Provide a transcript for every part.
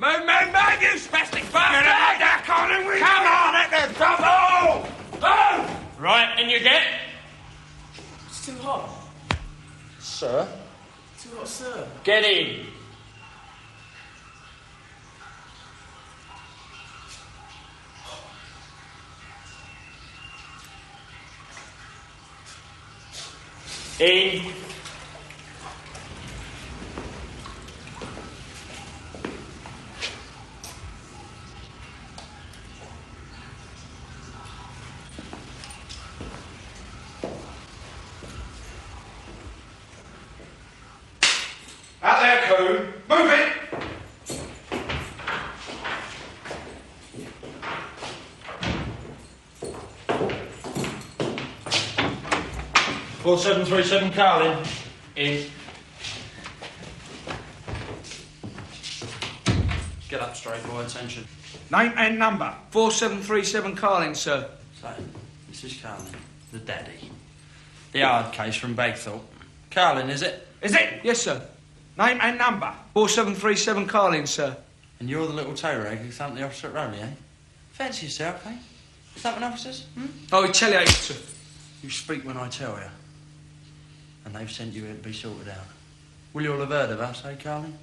Move, you spastic bastard! Get out there, Colin! Come on, at the trouble! Move! Right, and you get? It's too hot. Sir? Too hot, sir. Get in. In. Out there, Coon. Move it! Four 737 Carlin. In. Get up straight, boy. Attention. Name and number. 4737 Carling, sir. So, this is Carlin, the daddy. The hard case from Bagthorpe. Carlin, is it? Is it? Yes, sir. Name and number. 4737 Carling, sir. And you're the little toe rag who thumped the officer at Rowley, eh? Fancy yourself, eh? Thumping officers, Oh, we tell you, sir. You speak when I tell you. And they've sent you here to be sorted out. Will you all have heard of us, eh, Carlin?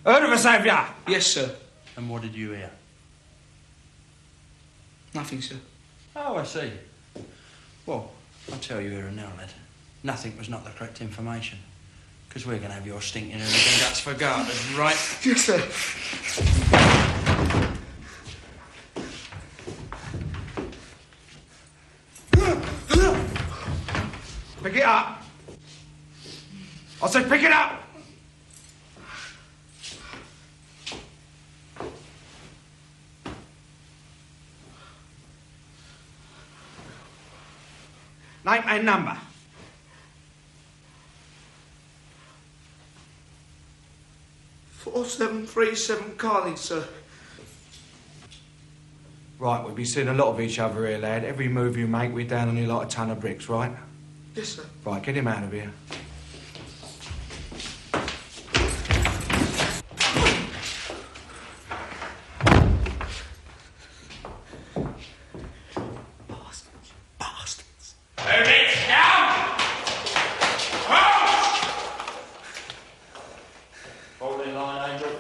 Heard of us, have ya? Yes, sir. And what did you hear? Nothing, sir. Oh, I see. Well, I'll tell you here and now, lad. Nothing was not the correct information. Because we're going to have your stinking hooligan guts for garters, right? Yes, sir. Pick it up. I said pick it up. Name and number. Four 737 Carling, sir. Right, we've been seeing a lot of each other here, lad. Every move you make, we're down on you like a ton of bricks, right? Yes, sir. Right, get him out of here. Bastards. Move it down! Hold in line, Angel.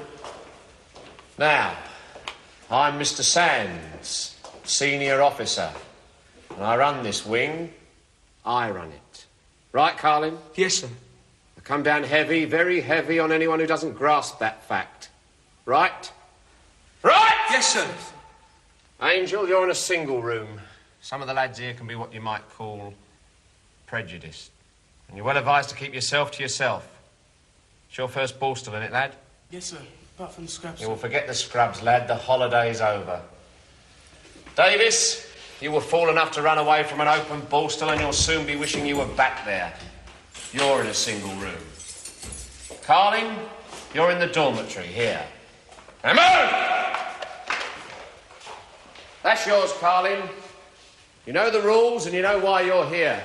Now, I'm Mr. Sands, senior officer, and I run this wing. I run it. Right, Carlin? Yes, sir. I come down heavy, very heavy on anyone who doesn't grasp that fact. Right? Right! Yes, sir. Angel, you're in a single room. Some of the lads here can be what you might call prejudiced. And you're well advised to keep yourself to yourself. It's your first ball still in it, lad? Yes, sir. Apart from the scraps. You will forget the scrubs, lad. The holiday's over. Davis, you were fool enough to run away from an open ball still, and you'll soon be wishing you were back there. You're in a single room. Carlin, you're in the dormitory here. Now move! That's yours, Carlin. You know the rules and you know why you're here.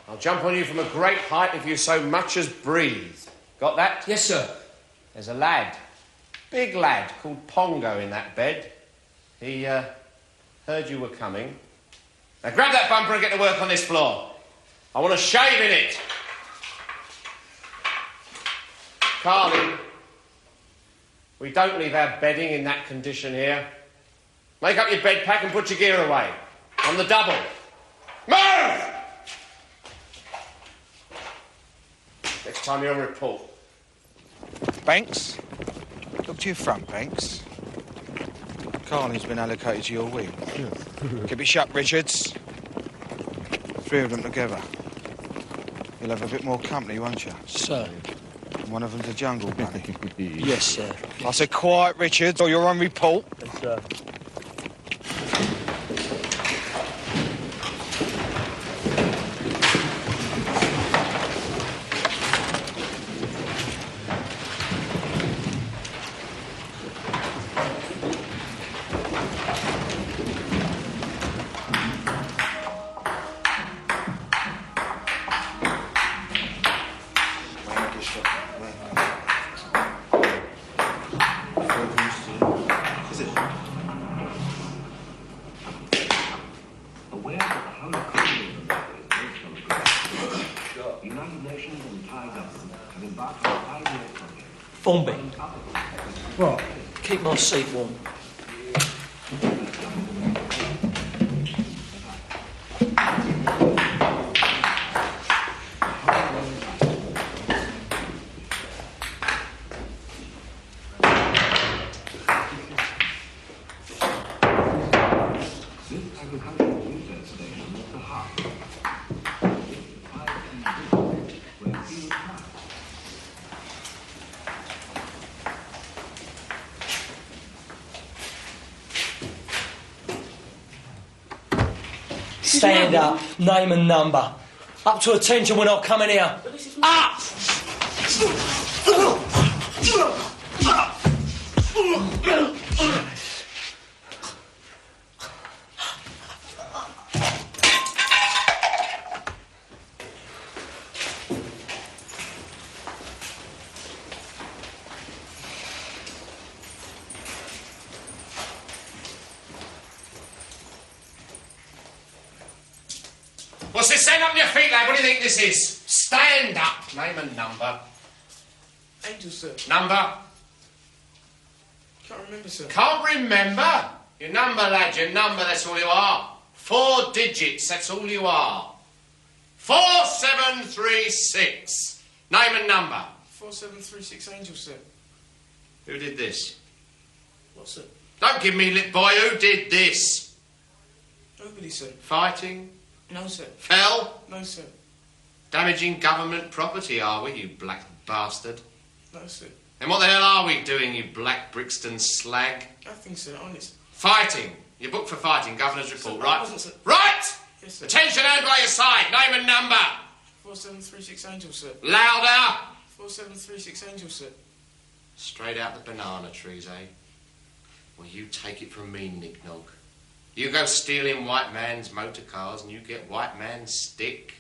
I'll jump on you from a great height if you so much as breathe. Got that? Yes, sir. There's a lad, big lad, called Pongo in that bed. He, heard you were coming. Now grab that bumper and get to work on this floor. I want to shave in it. Carlin, we don't leave our bedding in that condition here. Make up your bed pack and put your gear away. On the double. Move! Next time you're on report. Banks, look to your front, Banks. Carlin's been allocated to your wing. Keep it shut, Richards. Three of them together. You'll have a bit more company, won't you? Sir. One of them's a jungle bunny. Yes, sir. I said quiet, Richards, or you're on report. Yes, sir. aware that the whole economy of the world is based on growth, the United Nations and Thai government have embarked on a 5-year project. Formby. Right, keep my seat warm. Stand up, name and number. Up to attention when I come in here. Up! What's this? Stand up on your feet, lad. What do you think this is? Stand up. Name and number. Angel, sir. Number. Can't remember, sir. Can't remember? Your number, lad. Your number, that's all you are. 4 digits, that's all you are. 4736. Name and number. 4736 Angel, sir. Who did this? What, sir? Don't give me lip, boy. Who did this? Nobody, sir. Fighting? No, sir. Fell? No, sir. Damaging government property, are we, you black bastard? No, sir. And what the hell are we doing, you black Brixton slag? Nothing, sir, honest. Fighting. You're booked for fighting, Governor's report, Sir, right? I wasn't, sir. Right! Yes, sir. Attention, hand by your side. Name and number. 4736 Angel, sir. Louder. 4736 Angel, sir. Straight out the banana trees, eh? Well, you take it from me, Nick Nog. You go stealing white man's motor cars and you get white man's stick.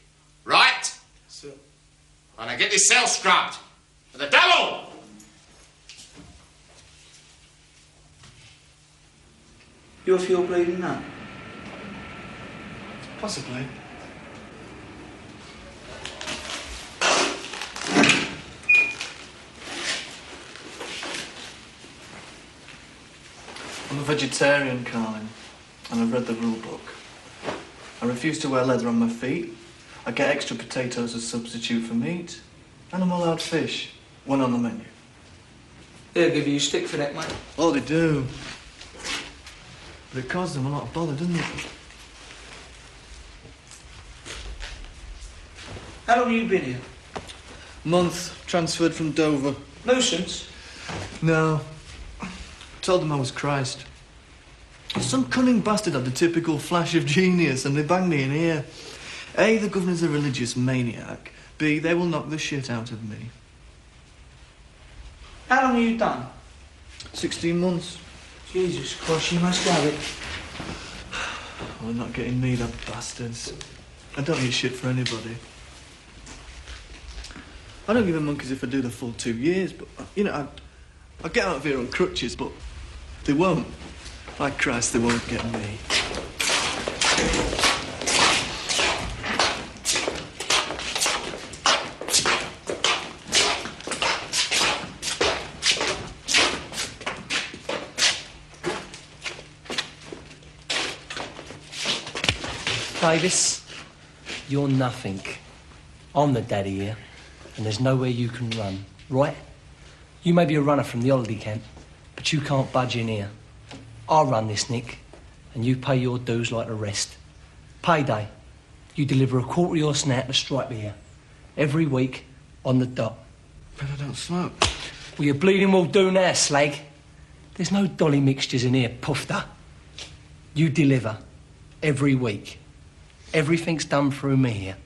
Right? Sir. And I get this cell scrubbed. For the devil! You feel bleeding now? Possibly. I'm a vegetarian, Carlin, and I've read the rule book. I refuse to wear leather on my feet. I get extra potatoes as substitute for meat, and I'm allowed fish when on the menu. They'll give you a stick for that, mate. Oh, they do. But it caused them a lot of bother, doesn't it? How long have you been here? Month, transferred from Dover. Nuisance? No. Told them I was Christ. Some cunning bastard had the typical flash of genius and they banged me in here. A, the governor's a religious maniac. B, they will knock the shit out of me. How long have you done? 16 months. Jesus Christ, you must have it. Well, they're not getting me, the bastards. I don't need shit for anybody. I don't give a monkeys if I do the full 2 years, but, you know, I'll get out of here on crutches, but they won't. Like Christ, they won't get me. Davis, you're nothing. I'm the daddy here, and there's nowhere you can run, right? You may be a runner from the holiday camp, but you can't budge in here. I run this, Nick, and you pay your dues like the rest. Payday. You deliver a quarter of your snap to Stripe here. Every week, on the dot. But I don't smoke. Well, you're bleeding will do now, slag. There's no dolly mixtures in here, poofter. You deliver. Every week. Everything's done through me here.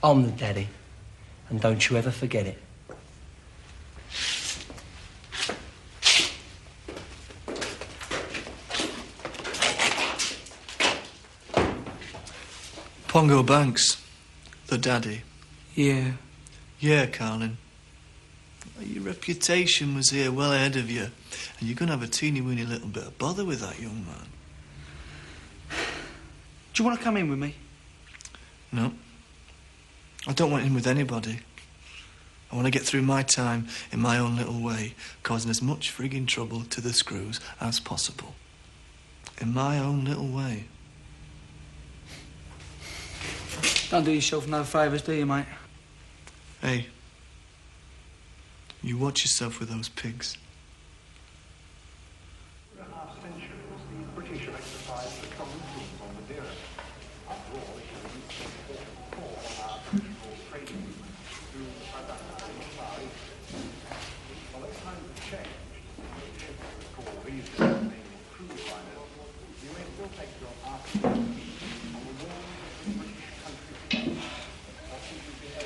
I'm the daddy. And don't you ever forget it. Pongo Banks, the daddy. Yeah. Yeah, Carlin. Your reputation was here well ahead of you, and you're going to have a teeny-weeny little bit of bother with that young man. Do you want to come in with me? No. I don't want in with anybody. I want to get through my time in my own little way, causing as much frigging trouble to the screws as possible. In my own little way. Don't do yourself no favours, do you, mate? Hey, you watch yourself with those pigs.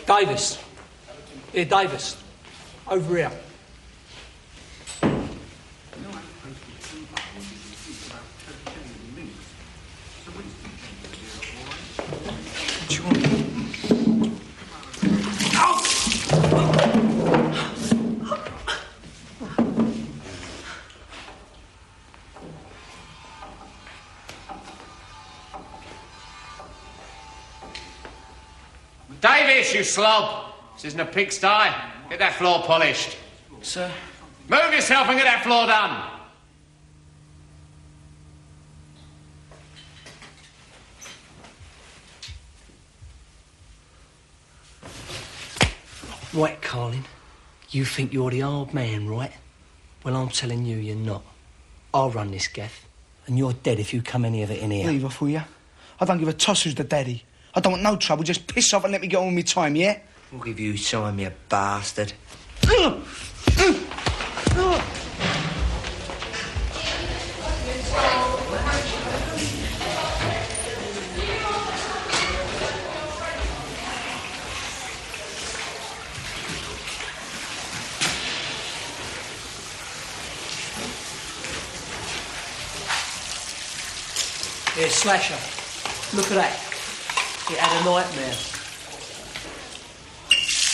Davis. Here, Davis. Over here. What do you want? Davis, you slob! This isn't a pigsty. Get that floor polished. Sir? Move yourself and get that floor done. Right, Carlin. You think you're the old man, right? Well, I'm telling you, you're not. I'll run this gaff, and you're dead if you come any of it in here. Leave off, will ya? I don't give a toss who's the daddy. I don't want no trouble. Just piss off and let me get on with my time, yeah? We'll give you time, you bastard. Here, Slasher. Look at that. It had a nightmare.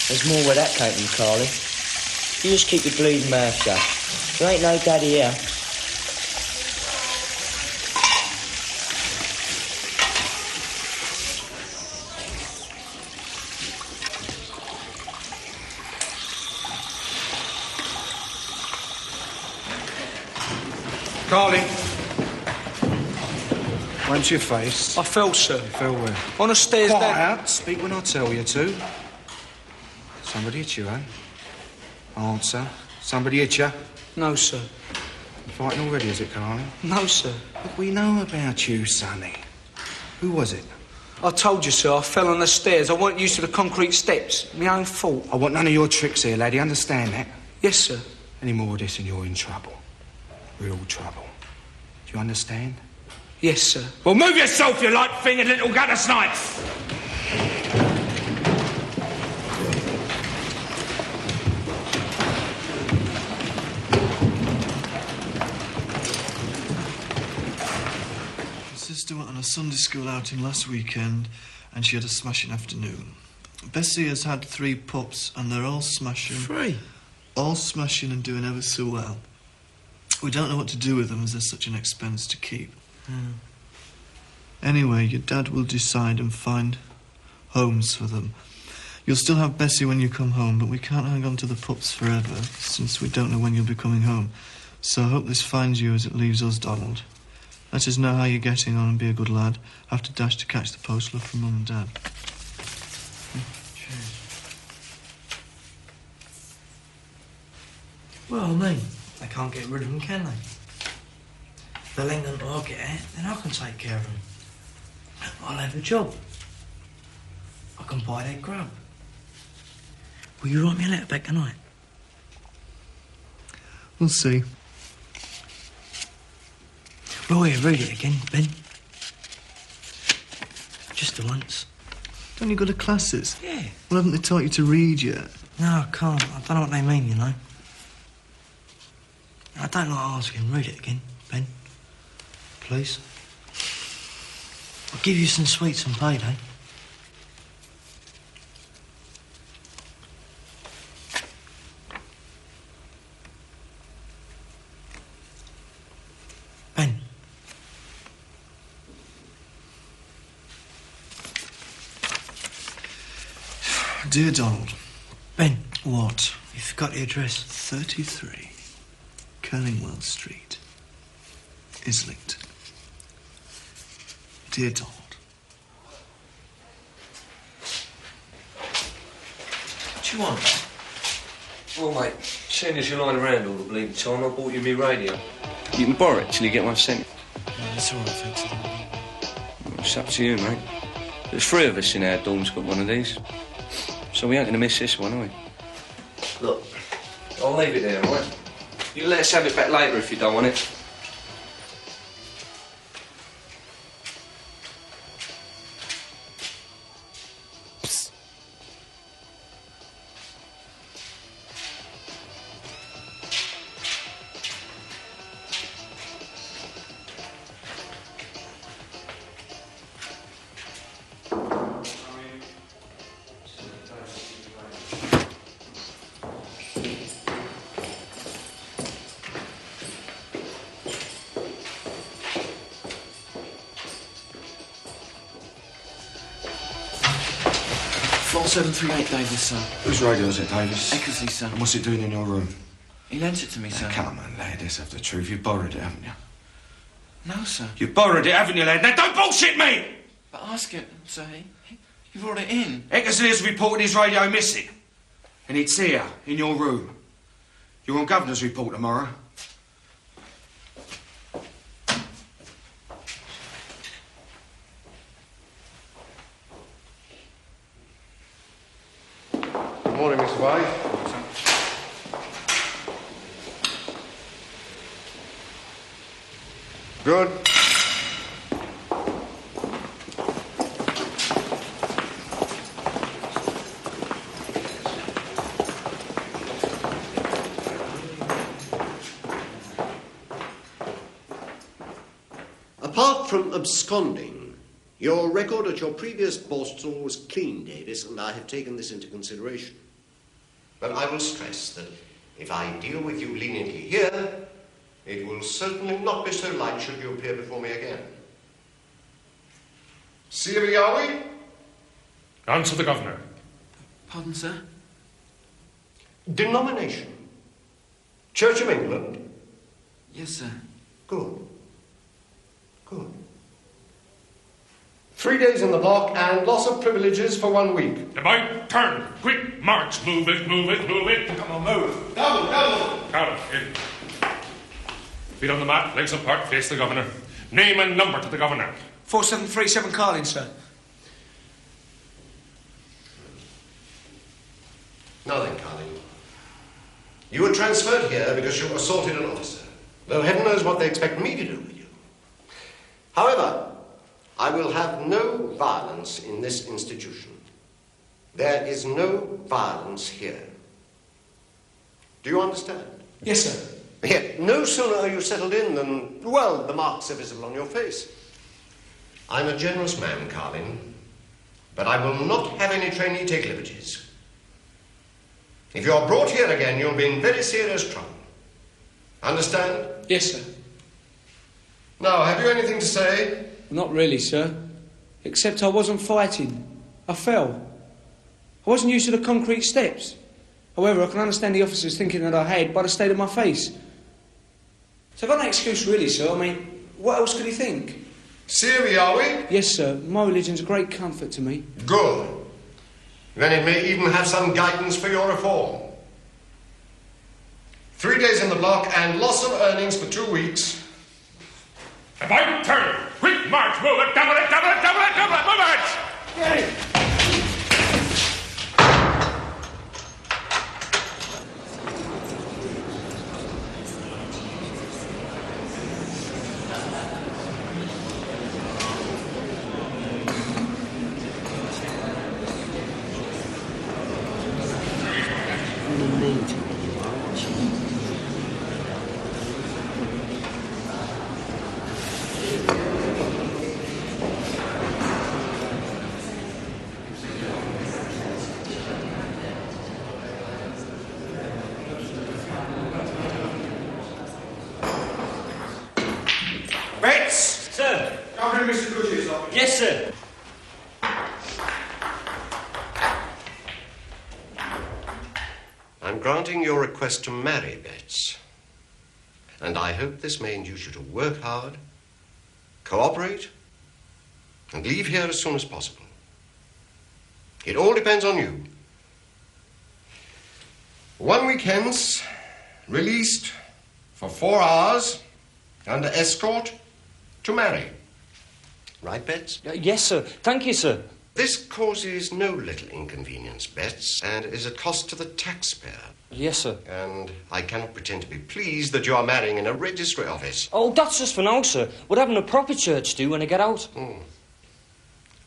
There's more where that came from, Carly. You just keep your bleeding mouth shut. There ain't no daddy here. Carly. When's your face? I fell, sir. You fell where? On the stairs Quiet down. out. Speak when I tell you to. Somebody hit you, eh? Answer. Somebody hit you? No, sir. You're fighting already, is it, Carly? No, sir. Look, we know about you, Sonny. Who was it? I told you, sir, I fell on the stairs. I wasn't used to the concrete steps. My own fault. I want none of your tricks here, laddie. Understand that? Yes, sir. Any more of this and you're in trouble. Real trouble. Do you understand? Yes, sir. Well, move yourself, you light-fingered little gutter snipe! My sister went on a Sunday school outing last weekend and she had a smashing afternoon. Bessie has had 3 pups and they're all smashing. 3? All smashing and doing ever so well. We don't know what to do with them as they're such an expense to keep. Anyway, your dad will decide and find homes for them. You'll still have Bessie when you come home, but we can't hang on to the pups forever, since we don't know when you'll be coming home. So I hope this finds you as it leaves us, Donald. Let us know how you're getting on and be a good lad. Have to dash to catch the post love from Mum and Dad. Cheers. Well, I mean, they can't get rid of them, can they? If they'll hang them till I get out, then I can take care of them. I'll have a job. I can buy their grub. Will you write me a letter back tonight? We'll see. Well, here, read it again, Ben. Just for once. Don't you go to classes? Yeah. Well, haven't they taught you to read yet? No, I can't. I don't know what they mean, you know. I don't like asking. Read it again, Ben. Please. I'll give you some sweets on payday. Ben. Dear Donald. Ben, what? You forgot the address. 33 Killingwell Street, Islington. Dear Donald. What do you want? Well, mate, seeing as you're lying around all the bleeding time, I bought you my radio. You can borrow it till you get one sent. No, that's all right, thanks. It's up to you, mate. There's 3 of us in our dorm's got one of these. So we ain't going to miss this one, are we? Look, I'll leave it there, all right? You can let us have it back later if you don't want it. Floor 738, Davis, sir. Whose radio is it, Davis? Eckersley, sir. And what's it doing in your room? He lent it to me, sir. Come on, lad, let's have the truth. You borrowed it, haven't you? No, sir. You borrowed it, haven't you, lad? Now don't bullshit me! But ask him, sir. You brought it in. Eckersley has reported his radio missing. And it's here, in your room. You're on Governor's report tomorrow. Good morning, Mr. White. Good. Apart from absconding, your record at your previous Borstal was clean, Davis, and I have taken this into consideration. But I will stress that if I deal with you leniently here, it will certainly not be so light should you appear before me again. Serious, are we? Answer the Governor. Pardon, sir? Denomination? Church of England? Yes, sir. Good. Good. 3 days in the block and loss of privileges for 1 week. About turn. Quick, march. Move it, move it, move it. Come on, move. Double, double. Carol, in. Feet on the mat, legs apart, face the Governor. Name and number to the Governor. 4737 Carlin, sir. Now then, Carlin. You were transferred here because you assaulted an officer, though heaven knows what they expect me to do with you. However, I will have no violence in this institution. There is no violence here. Do you understand? Yes, sir. Yet, no sooner are you settled in than, well, the marks are visible on your face. I'm a generous man, Carlin, but I will not have any trainee take liberties. If you're brought here again, you'll be in very serious trouble. Understand? Yes, sir. Now, have you anything to say? Not really, sir. Except I wasn't fighting. I fell. I wasn't used to the concrete steps. However, I can understand the officers thinking that I had by the state of my face. So I've got no excuse really, sir. I mean, what else could he think? Serious, are we? Yes, sir. My religion's a great comfort to me. Good. Then it may even have some guidance for your reform. 3 days in the block and loss of earnings for 2 weeks. About turn. Quick, march. Move it, double it, double it, double it, double it. Move it. Hey! granting your request to marry, Betts. And I hope this may induce you to work hard, cooperate, and leave here as soon as possible. It all depends on you. 1 week hence, released for 4 hours under escort to marry. Right, Betts? Yes, sir. Thank you, sir. This causes no little inconvenience, Betts, and is a cost to the taxpayer. Yes, sir. And I cannot pretend to be pleased that you are marrying in a registry office. Oh, that's just for now, sir. What having a proper church do when I get out?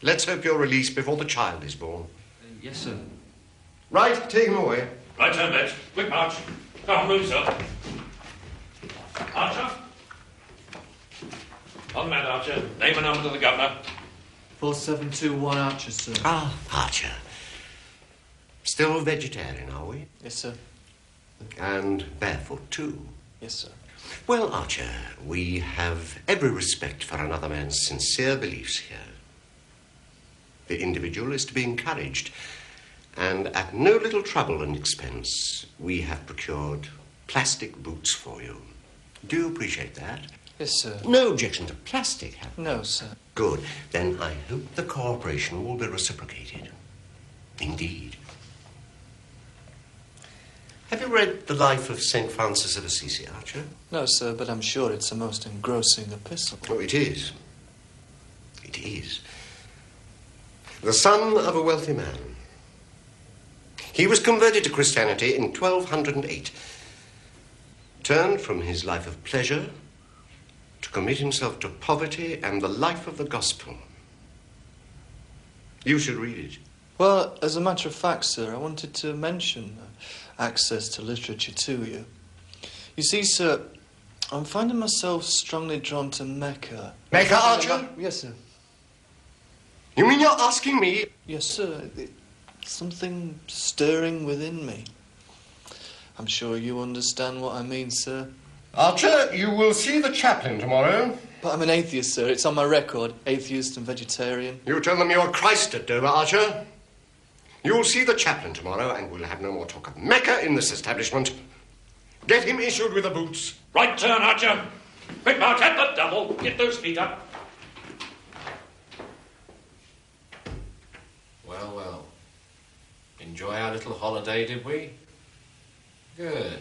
Let's hope you're released before the child is born. Yes, sir. Right, take him away. Right turn, Betts. Quick march. Come, move yourself. Archer. On the mat, Archer. Name and number to the governor. 4721 Archer, sir. Ah, Archer. Still vegetarian, are we? Yes, sir. And barefoot, too. Yes, sir. Well, Archer, we have every respect for another man's sincere beliefs here. The individual is to be encouraged, and at no little trouble and expense, we have procured plastic boots for you. Do you appreciate that? Yes, sir. No objection to plastic, have you? No, sir. Good. Then I hope the cooperation will be reciprocated. Indeed. Have you read The Life of St. Francis of Assisi, Archer? No, sir, but I'm sure it's a most engrossing epistle. Oh, it is. It is. The son of a wealthy man. He was converted to Christianity in 1208. Turned from his life of pleasure to commit himself to poverty and the life of the gospel. You should read it. Well, as a matter of fact, sir, I wanted to mention access to literature to you. You see, sir, I'm finding myself strongly drawn to Mecca. Mecca, Archer? Yes, sir. You mean you're asking me? Yes, sir. Something stirring within me. I'm sure you understand what I mean, sir. Archer, you will see the chaplain tomorrow. But I'm an atheist, sir. It's on my record. Atheist and vegetarian. You tell them you're Christ at Dover, Archer. You'll see the chaplain tomorrow, and we'll have no more talk of Mecca in this establishment. Get him issued with the boots. Right turn, Archer. Quick march at the double. Get those feet up. Well, well. Enjoy our little holiday, did we? Good.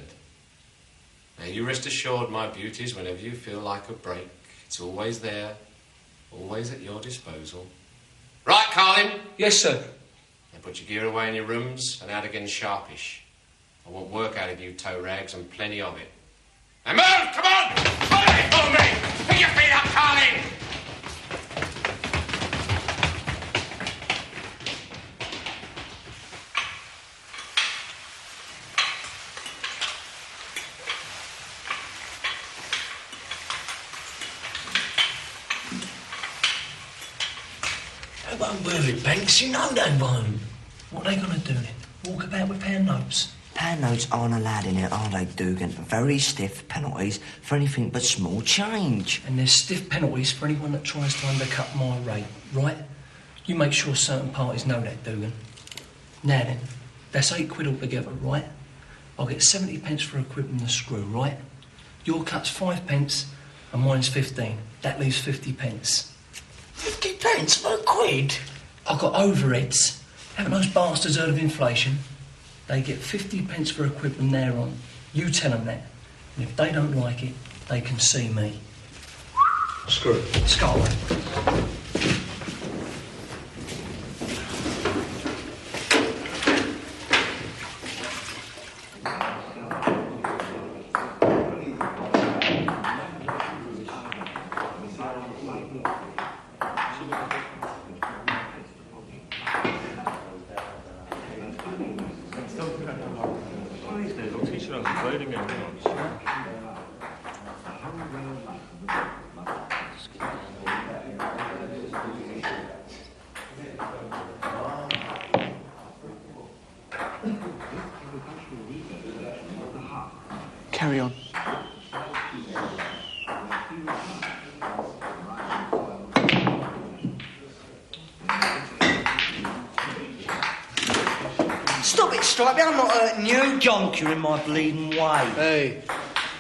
Now, you rest assured, my beauties, whenever you feel like a break, it's always there, always at your disposal. Right, Carlin? Yes, sir. Now put your gear away in your rooms and out again sharpish. I want work out of you toe rags and plenty of it. Now move! Come on! Follow me! Follow me! Pick your feet up, Carlin! They won't move it, Banks. You know they won't. What are they going to do then? Walk about with pound notes? Pound notes aren't allowed in here, are they, Dugan? Very stiff penalties for anything but small change. And there's stiff penalties for anyone that tries to undercut my rate, right? You make sure certain parties know that, Dugan. Now then, that's £8 altogether, right? I'll get 70 pence for equipping the screw, right? Your cut's 5 pence and mine's 15. That leaves 50 pence. 50 pence for £1? I've got overheads. Haven't those bastards heard of inflation? They get 50 pence for equipment they're on. You tell them that. And if they don't like it, they can see me. Screw it. Scotland. Carry on. Stop it, Stripey. I'm not hurting you. Gonk, you're in my bleeding way. Hey.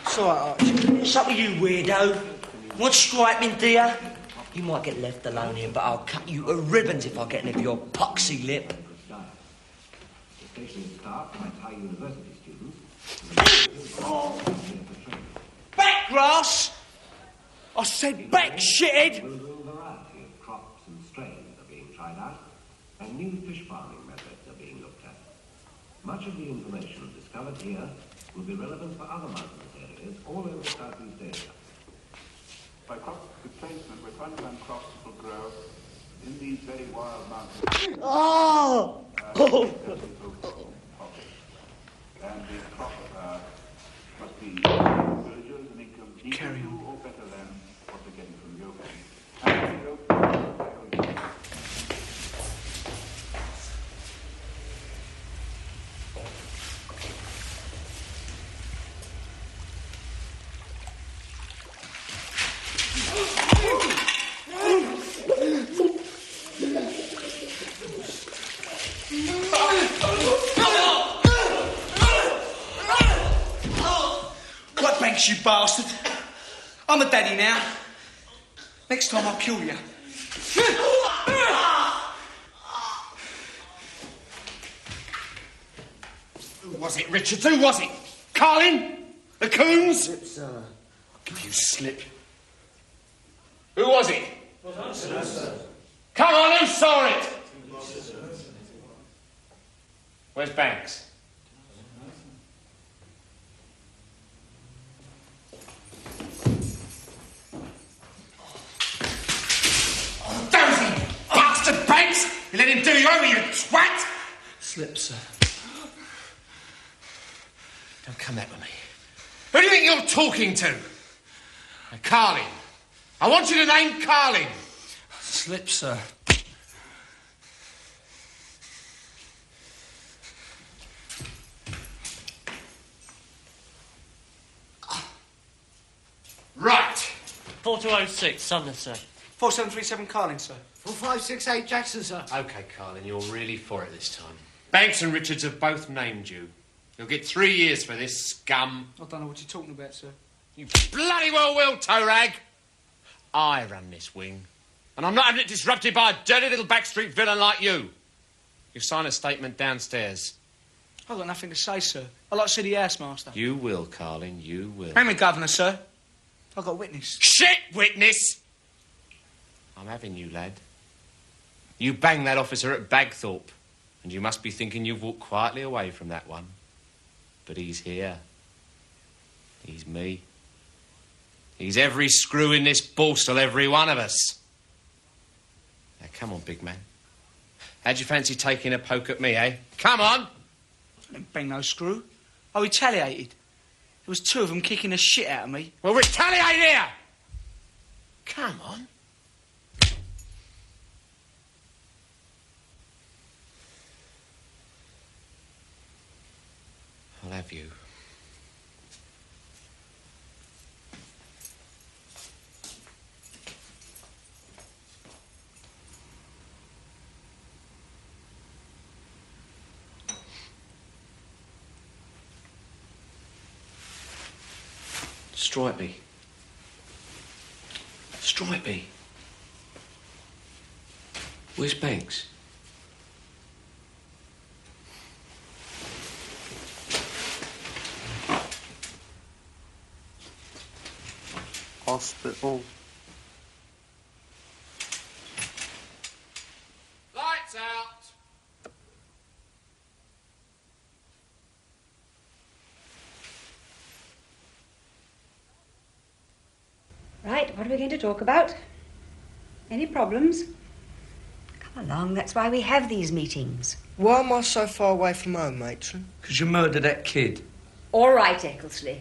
It's all right, Archie. It's up with you, weirdo. Want striping, dear? You might get left alone here, but I'll cut you to ribbons if I get any of your poxy lip. The station is staffed by Thai University students. Back, grass! I said back, shithead! A variety of crops and strains are being tried out, and new fish farming methods are being looked at. Much of the information discovered here will be relevant for other mountainous areas all over Southeast Asia. By crop replacement, with underland crops will grow in these very wild mountains. Oh! And the crop must be villagers and income equal to or better than what they're getting from yoga. And yoga. What banks, you bastard? I'm a daddy now. Next time I'll kill you. Who was it, Richards? Who was it? Carlin? The Coons? Sir. I'll give you slip. Who was it? Come on, who saw it? Where's Banks? Dozy bastard Banks! You let him do you over, you twat! Slip, sir. Don't come that with me. Who do you think you're talking to? Carlin. I want you to name Carlin. Slip, sir. Right. 4206, Sumner, sir. 4737 Carlin, sir. 4568 Jackson, sir. OK, Carlin, you're really for it this time. Banks and Richards have both named you. You'll get 3 years for this, scum. I don't know what you're talking about, sir. You bloody well will, toe rag. I run this wing, and I'm not having it disrupted by a dirty little backstreet villain like you. You sign a statement downstairs. I've got nothing to say, sir. I like to see the housemaster. You will, Carlin, you will. I'm the governor, sir. I've got a witness. Shit, witness! I'm having you, lad. You banged that officer at Bagthorpe, and you must be thinking you've walked quietly away from that one. But he's here. He's me. He's every screw in this borstal, every one of us. Now, come on, big man. How'd you fancy taking a poke at me, eh? Come on! I didn't bang no screw. I retaliated. There was two of them kicking the shit out of me. Well, retaliate here! Come on. I'll have you. Stripey. Stripey. Where's Banks? Hospital. Lights out! Right, what are we going to talk about? Any problems? Come along, that's why we have these meetings. Why am I so far away from home, matron? Because you murdered that kid. All right, Ecclesley.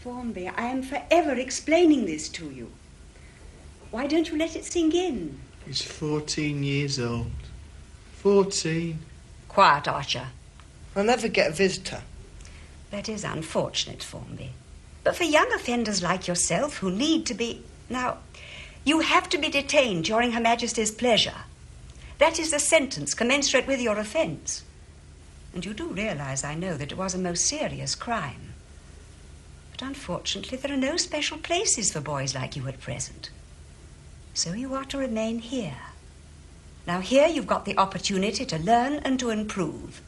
Formby, I am forever explaining this to you. Why don't you let it sink in? He's 14 years old. 14. Quiet, Archer. I never get a visitor. That is unfortunate, Formby. But for young offenders like yourself who need to be... Now, you have to be detained during Her Majesty's pleasure. That is the sentence commensurate with your offence. And you do realise, I know, that it was a most serious crime. But unfortunately, there are no special places for boys like you at present. So you are to remain here. Now, here you've got the opportunity to learn and to improve.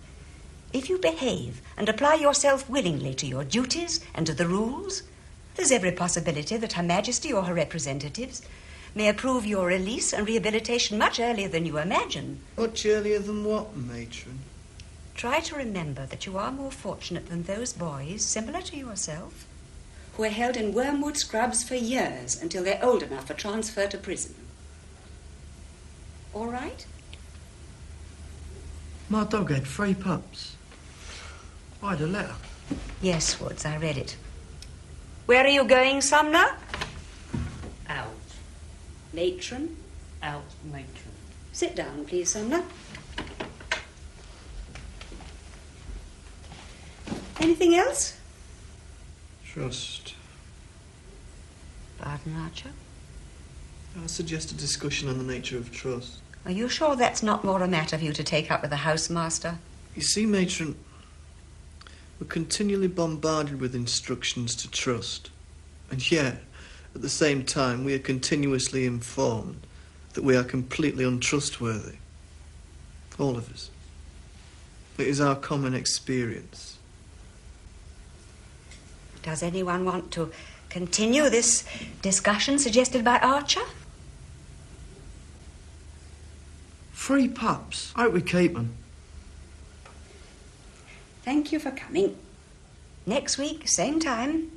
If you behave and apply yourself willingly to your duties and to the rules, there's every possibility that Her Majesty or her representatives may approve your release and rehabilitation much earlier than you imagine. Much earlier than what, matron? Try to remember that you are more fortunate than those boys, similar to yourself, who are held in wormwood scrubs for years until they're old enough for transfer to prison. All right? My dog had 3 pups. I had a letter. Yes, Woods, I read it. Where are you going, Sumner? Out. Matron? Out, matron. Sit down, please, Sumner. Anything else? Trust. Pardon, Archer? I suggest a discussion on the nature of trust. Are you sure that's not more a matter for you to take up with the housemaster? You see, matron, we're continually bombarded with instructions to trust. And yet, at the same time, we are continuously informed that we are completely untrustworthy. All of us. It is our common experience. Does anyone want to continue this discussion suggested by Archer? 3 pups. I hope we keep them. Thank you for coming. Next week, same time.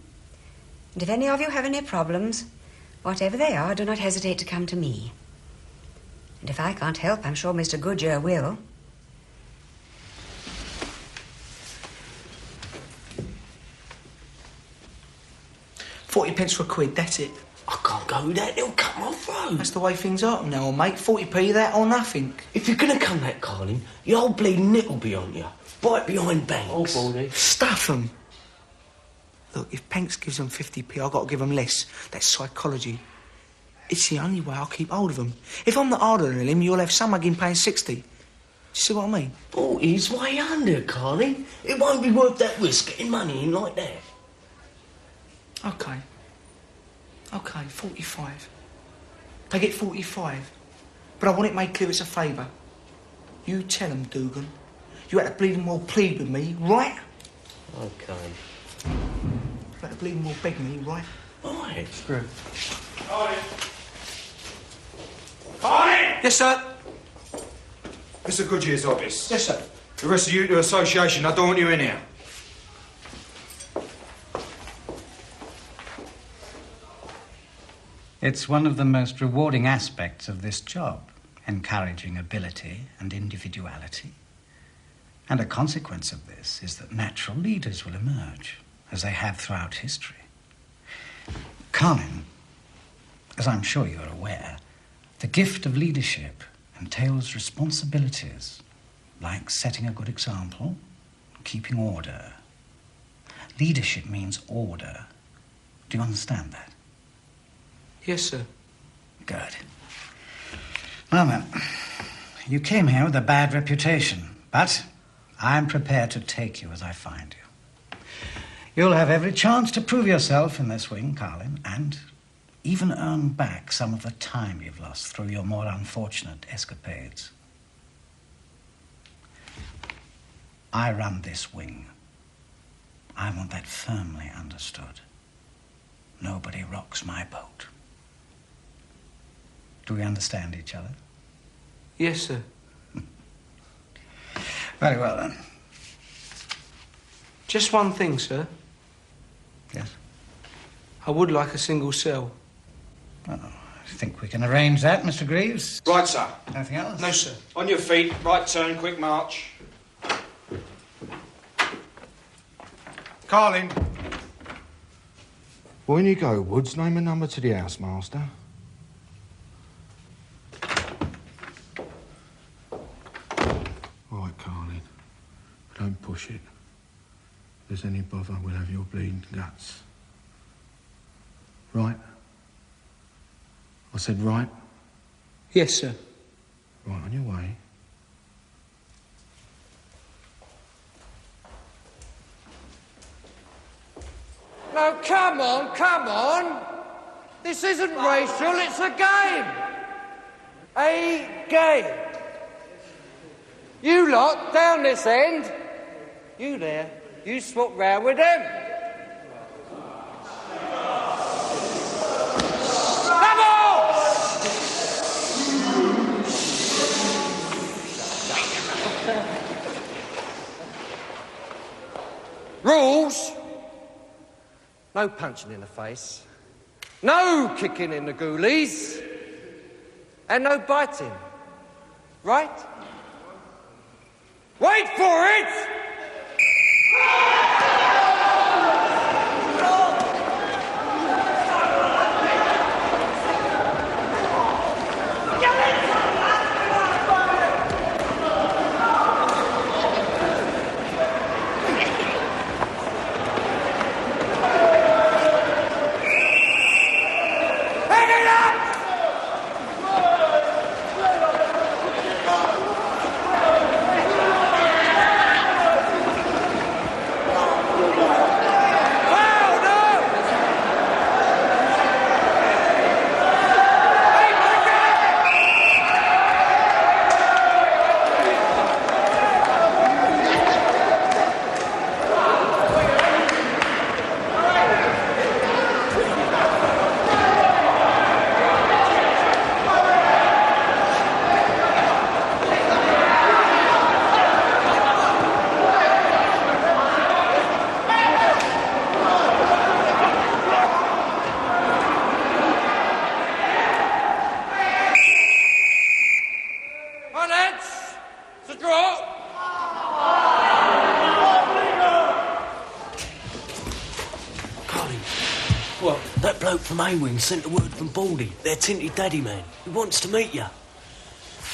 And if any of you have any problems, whatever they are, do not hesitate to come to me. And if I can't help, I'm sure Mr. Goodyear will. £40 for a quid, that's it. I can't go with that, they'll cut my throat. That's the way things are now, mate. 40p that or nothing. If you're gonna come that, Carlin, your old bleeding nick'll be on you. Right behind Banks. Oh, baldy. Stuff them. Look, if Banks gives them 50p, I've got to give them less. That's psychology. It's the only way I'll keep hold of them. If I'm not harder than him, you'll have some again paying 60. Do you see what I mean? 40's way under, Carlin. It won't be worth that risk getting money in like that. OK. OK, 45. They get 45. But I want it made clear it's a favour. You tell them, Dugan. You had to bleed them well plead with me, right? OK. You had to bleed them well beg me, right? Right. Screw. Carlin! Carlin! Yes, sir. Mr. Goodyear's office. Yes, sir. The rest of you to association, I don't want you in here. It's one of the most rewarding aspects of this job, encouraging ability and individuality. And a consequence of this is that natural leaders will emerge, as they have throughout history. Carlin, as I'm sure you're aware, the gift of leadership entails responsibilities like setting a good example, keeping order. Leadership means order. Do you understand that? Yes, sir. Good. Now then, you came here with a bad reputation, but I'm prepared to take you as I find you. You'll have every chance to prove yourself in this wing, Carlin, and even earn back some of the time you've lost through your more unfortunate escapades. I run this wing. I want that firmly understood. Nobody rocks my boat. Do we understand each other? Yes, sir. Very well, then. Just one thing, sir. Yes? I would like a single cell. Oh, I think we can arrange that, Mr. Greaves. Right, sir. Anything else? No, sir. On your feet, right turn, quick march. Carlin. When you go, Woods, name a number to the housemaster. Right, Carlin. Don't push it. If there's any bother, we'll have your bleeding guts. Right? I said right? Yes, sir. Right, on your way. No, come on, come on. This isn't racial, it's a game. A game. You lot, down this end. You there, you swap round with them. Come on! Rules. No punching in the face. No kicking in the ghoulies. And no biting. Right? Wait for it! From Awen sent a word from Baldy, their tinted daddy man. He wants to meet you.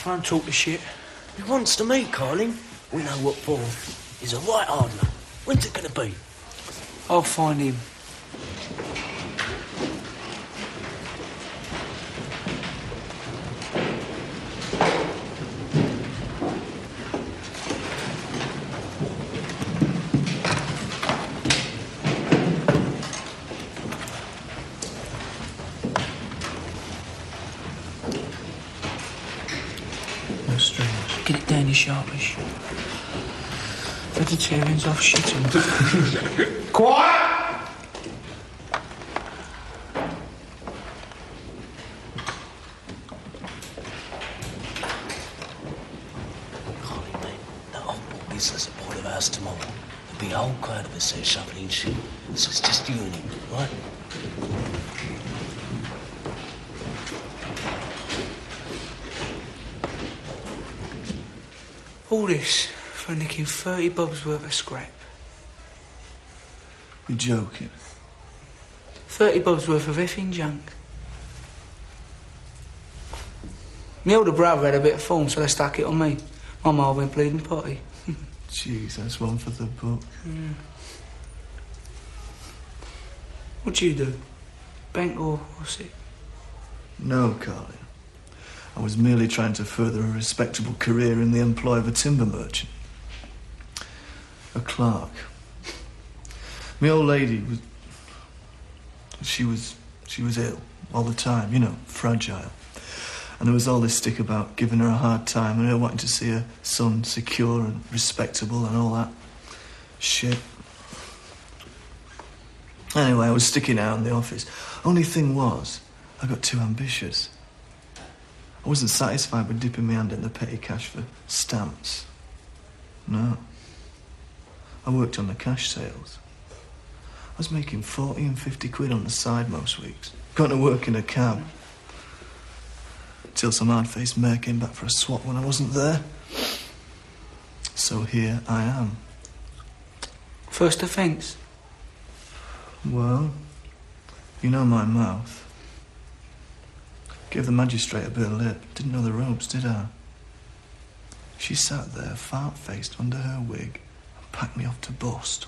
Don't talk the shit. He wants to meet, Carling. We know what for. He's a right hardler. When's it gonna be? I'll find him. Sharpish. Vegetarians off shitting. Quiet! Carling, mate, that old boy business at Port of House tomorrow. There'll be a whole crowd of us there shoveling shit. So it's just you and him, right? All this for nicking 30 bobs worth of scrap. You're joking. 30 bobs worth of effing junk. My older brother had a bit of form, so they stuck it on me. My ma went bleeding potty. Jeez, that's one for the book. Yeah. What'd you do? Bank or sick? No, Carling. I was merely trying to further a respectable career in the employ of a timber merchant. A clerk. My old lady was... She was ill all the time, you know, fragile. And there was all this stick about giving her a hard time and her wanting to see her son secure and respectable and all that shit. Anyway, I was sticking out in the office. Only thing was, I got too ambitious. I wasn't satisfied with dipping my hand in the petty cash for stamps. No. I worked on the cash sales. I was making 40 and 50 quid on the side most weeks. Going to work in a cab. Till some hard-faced mare came back for a swap when I wasn't there. So here I am. First offence? Well, you know my mouth. Gave the magistrate a bit of lip. Didn't know the ropes, did I? She sat there, fart-faced under her wig, and packed me off to bust.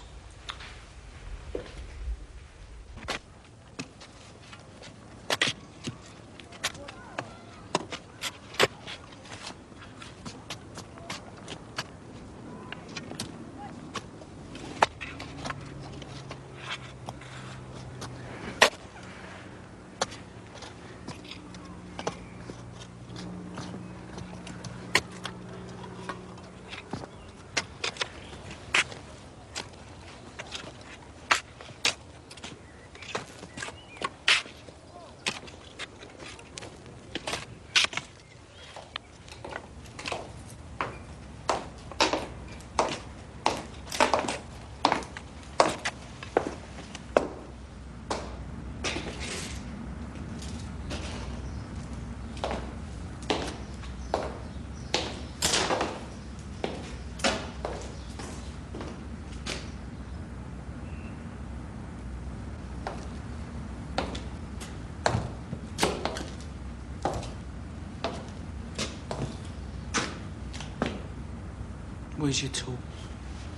Where's your tool?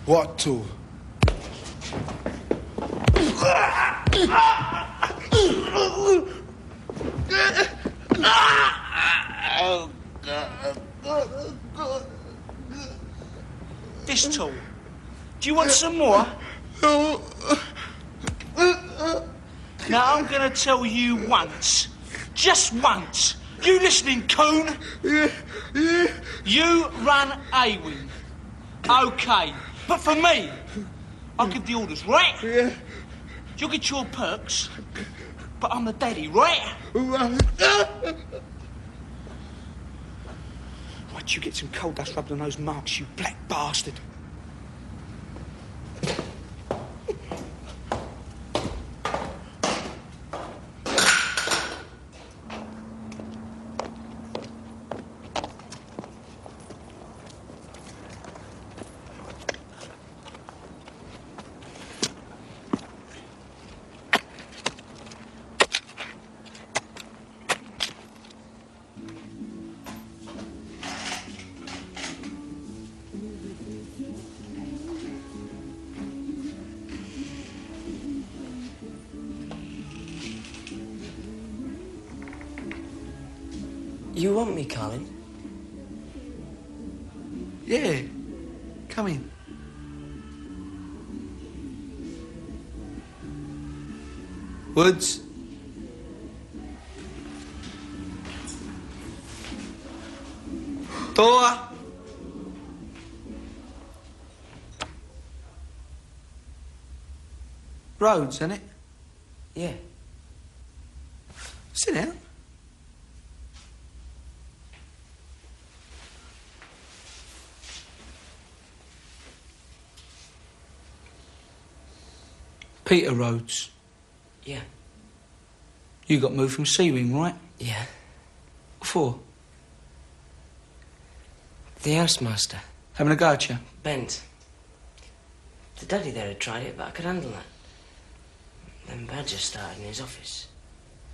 What tool? This tool. Do you want some more? Now I'm gonna tell you once. Just once. You listening, coon? You run A-wing. Okay. But for me, I give the orders, right? Yeah. You'll get your perks, but I'm the daddy, right? Right, you get some coal dust rubbed on those marks, you black bastard. You want me, Colin? Yeah. Come in. Woods. Door. Roads, isn't it? Yeah. Sit down. Peter Rhodes. Yeah. You got moved from C-Wing, right? Yeah. What for? The housemaster. Having a go at you? Bent. The daddy there had tried it, but I could handle that. Then Badger started in his office.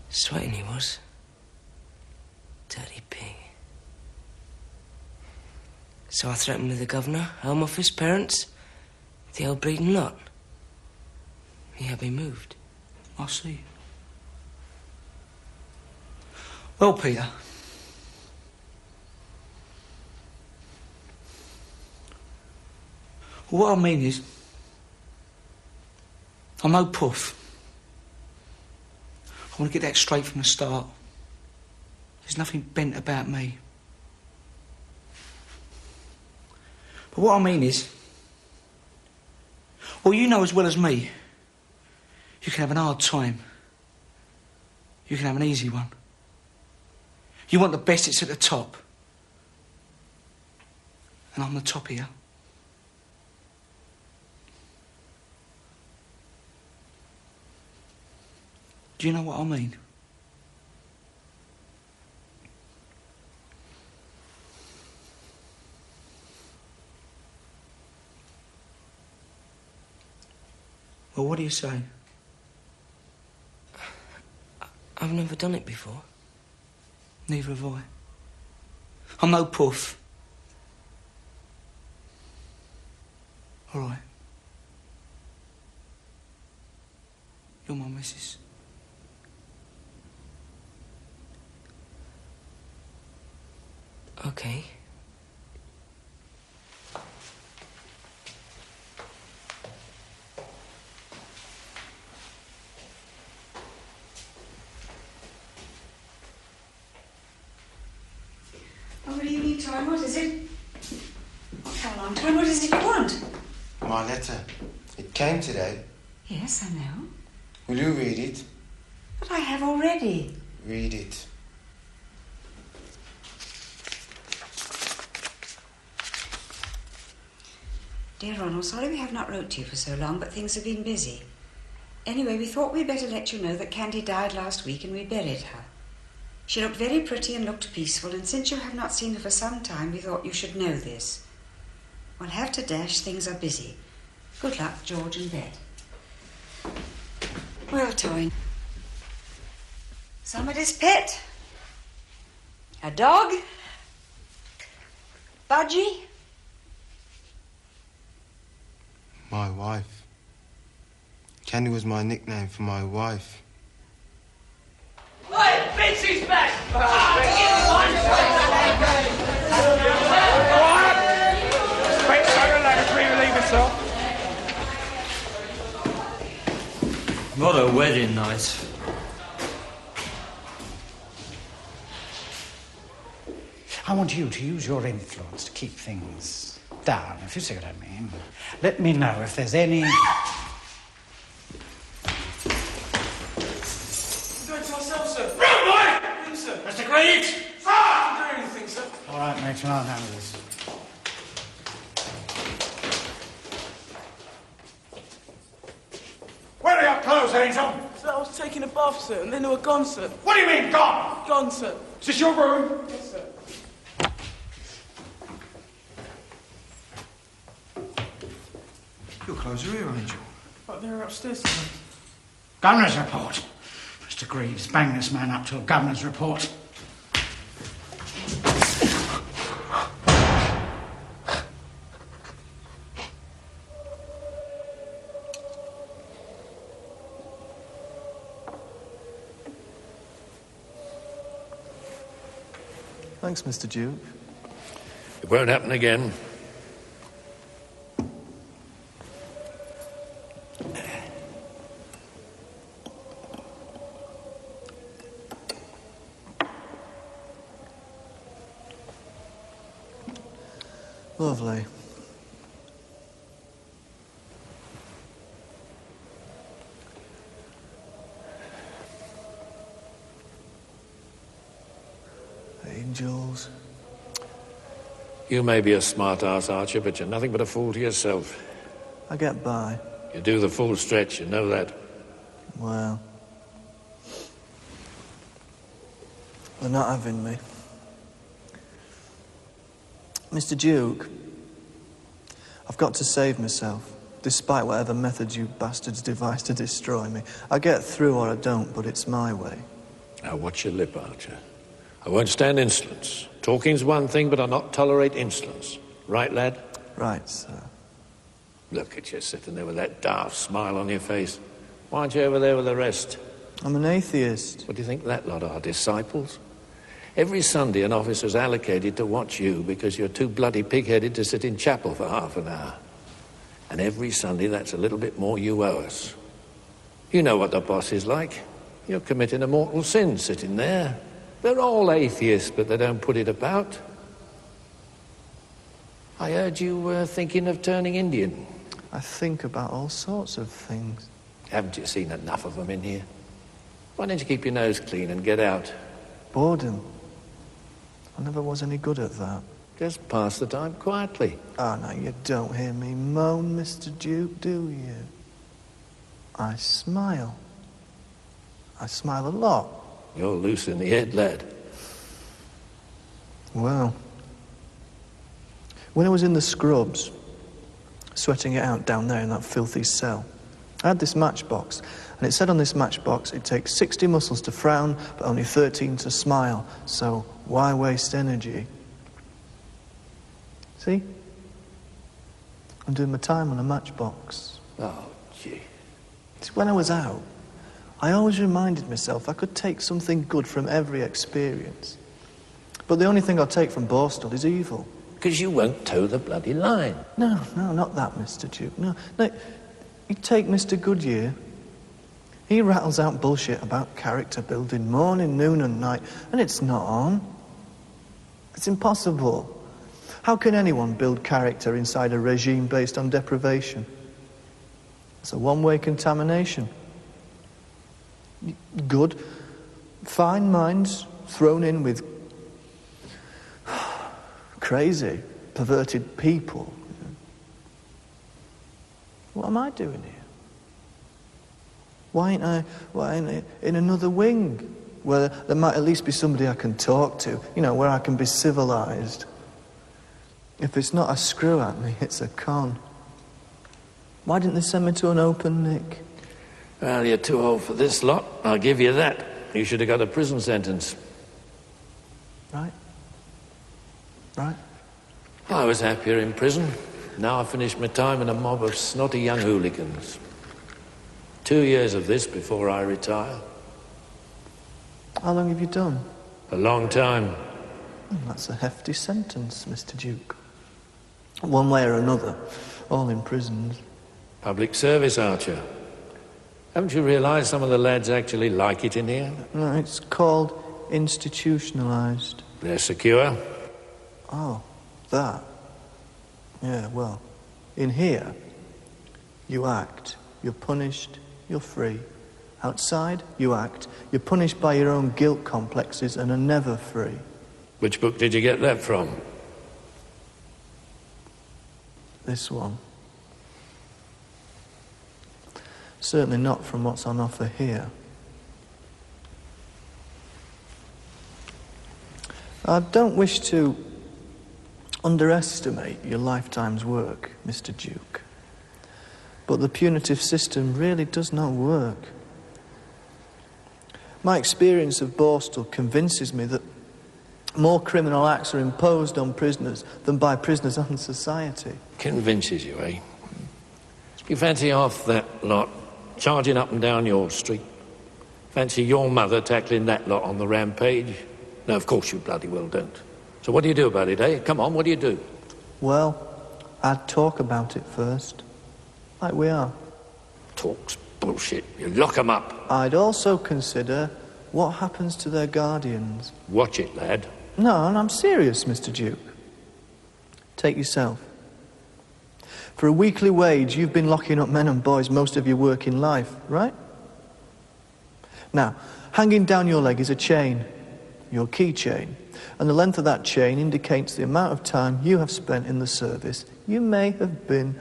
Sweating he was. Dirty pig. So I threatened with the governor, Home Office, parents, the old breeding lot. He had me moved. I see. Well, Peter. What I mean is, I'm no puff. I want to get that straight from the start. There's nothing bent about me. But what I mean is, well, you know as well as me, you can have an hard time. You can have an easy one. You want the best, it's at the top. And I'm the top here. Do you know what I mean? Well, what do you say? I've never done it before. Neither have I. I'm no puff. All right. You're my missus. Okay. Oh, what do you need, Tom? What is it? Not for a long time. What is it you want? My letter. It came today. Yes, I know. Will you read it? But I have already. Read it. Dear Ronald, sorry we have not wrote to you for so long, but things have been busy. Anyway, we thought we'd better let you know that Candy died last week and we buried her. She looked very pretty and looked peaceful, and since you have not seen her for some time, we thought you should know this. We'll have to dash, things are busy. Good luck, George, in bed. Well, Toyne. Somebody's pet. A dog. Budgie. My wife. Candy was my nickname for my wife. Hey, Vincy's back! Wait, sorry, lad, free to leave yourself. What a wedding night. I want you to use your influence to keep things down, if you see what I mean. Let me know if there's any... I'm going to myself, sir. Run, boy! Please, sir. Mr. Greaves! Sir! I can't do anything, sir. All right, matron, I'll handle this. Where are your clothes, Angel? Sir, I was taking a bath, sir, and then they were gone, sir. What do you mean, gone? Gone, sir. Is this your room? Yes, sir. Your clothes are here, Angel. But they're upstairs, sir. Governor's report. Mr. Greaves, bang this man up to a governor's report. Thanks, Mr. Duke. It won't happen again. Lovely. Angels. You may be a smart ass, Archer, but you're nothing but a fool to yourself. I get by. You do the full stretch, you know that. Well. They're not having me. Mr. Duke, I've got to save myself, despite whatever methods you bastards devise to destroy me. I get through or I don't, but it's my way. Now watch your lip, Archer. I won't stand insolence. Talking's one thing, but I'll not tolerate insolence. Right, lad? Right, sir. Look at you sitting there with that daft smile on your face. Why aren't you over there with the rest? I'm an atheist. What do you think that lot are, disciples? Every Sunday an officer's allocated to watch you because you're too bloody pig-headed to sit in chapel for half an hour. And every Sunday that's a little bit more you owe us. You know what the boss is like. You're committing a mortal sin sitting there. They're all atheists, but they don't put it about. I heard you were thinking of turning Indian. I think about all sorts of things. Haven't you seen enough of them in here? Why don't you keep your nose clean and get out? Boredom. I never was any good at that. Just pass the time quietly. Oh, no, you don't hear me moan, Mr. Duke, do you? I smile. I smile a lot. You're loose in the head, lad. Well, when I was in the scrubs, sweating it out down there in that filthy cell, I had this matchbox, and it said on this matchbox it takes 60 muscles to frown, but only 13 to smile, so why waste energy? See? I'm doing my time on a matchbox. Oh, gee. See, when I was out, I always reminded myself I could take something good from every experience. But the only thing I'll take from Borstal is evil. Because you won't toe the bloody line. No, not that, Mr. Duke. No, you take Mr. Goodyear. He rattles out bullshit about character building morning, noon and night, and it's not on. It's impossible. How can anyone build character inside a regime based on deprivation? It's a one-way contamination. Good, fine minds thrown in with crazy, perverted people. What am I doing here? Why ain't I in another wing where there might at least be somebody I can talk to, where I can be civilized? If it's not a screw at me, it's a con. Why didn't they send me to an open nick? Well, you're too old for this lot. I'll give you that. You should have got a prison sentence. Right. I was happier in prison. Now I've finished my time in a mob of snotty young hooligans. 2 years of this before I retire. How long have you done? A long time. That's a hefty sentence, Mr. Duke. One way or another, all imprisoned. Public service, Archer. Haven't you realised some of the lads actually like it in here? No, it's called institutionalised. They're secure? Oh, that. Yeah, well, in here, you act, you're punished, you're free. Outside, you act, you're punished by your own guilt complexes and are never free. Which book did you get that from? This one. Certainly not from what's on offer here. I don't wish to underestimate your lifetime's work, Mr. Duke. But the punitive system really does not work. My experience of Borstal convinces me that more criminal acts are imposed on prisoners than by prisoners on society. Convinces you, eh? You fancy half that lot charging up and down your street? Fancy your mother tackling that lot on the rampage? No, of course you bloody well don't. So what do you do about it, eh? Come on, what do you do? Well, I'd talk about it first. Like we are. Talk's bullshit. You lock 'em up. I'd also consider what happens to their guardians. Watch it, lad. No, and I'm serious, Mr. Duke. Take yourself. For a weekly wage, you've been locking up men and boys most of your working life, right? Now, hanging down your leg is a chain, your key chain, and the length of that chain indicates the amount of time you have spent in the service. You may have been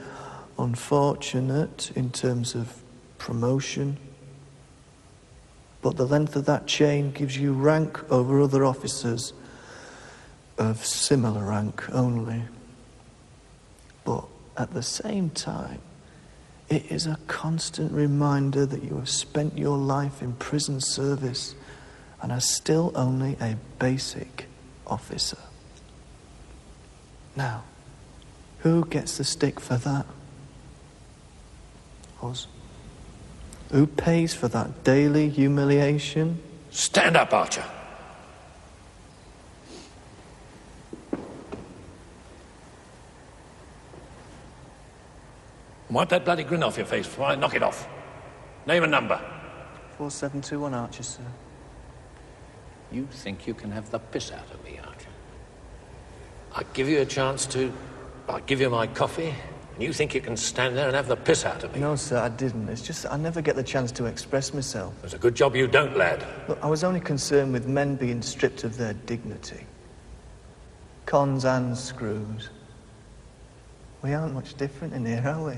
unfortunate in terms of promotion, but the length of that chain gives you rank over other officers of similar rank only. But at the same time, it is a constant reminder that you have spent your life in prison service and are still only a basic officer. Now, who gets the stick for that? Us. Who pays for that daily humiliation? Stand up, Archer. Wipe that bloody grin off your face before I knock it off. Name and number. 4721 Archer, sir. You think you can have the piss out of me, Archer? I give you a chance to... I give you my coffee, and you think you can stand there and have the piss out of me? No, sir, I didn't. It's just that I never get the chance to express myself. It's a good job you don't, lad. Look, I was only concerned with men being stripped of their dignity. Cons and screws. We aren't much different in here, are we?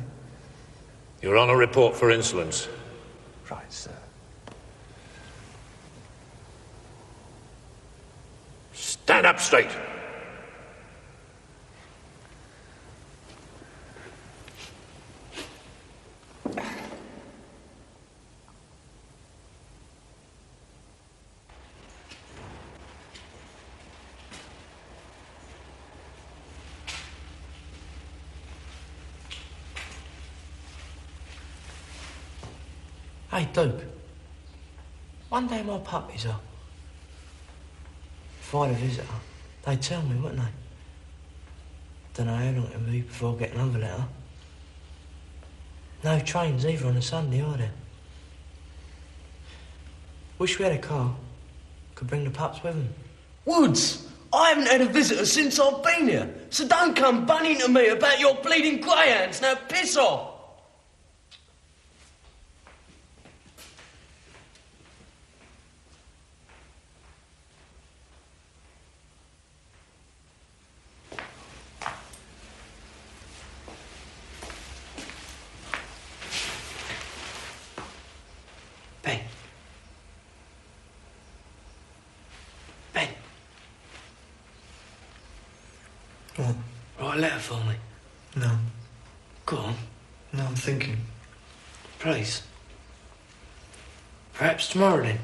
You're on a report for insolence. Right, sir. Stand up straight. Hey, Duke. One day my puppies are... If I had a visitor, they'd tell me, wouldn't they? Don't know how long it'll be before I get another letter. No trains either on a Sunday, are there? Wish we had a car. Could bring the pups with them. Woods, I haven't had a visitor since I've been here, so don't come bunning to me about your bleeding greyhounds. Now piss off. What? Write a letter for me. No. Go on. No, I'm thinking. Please. Perhaps tomorrow then.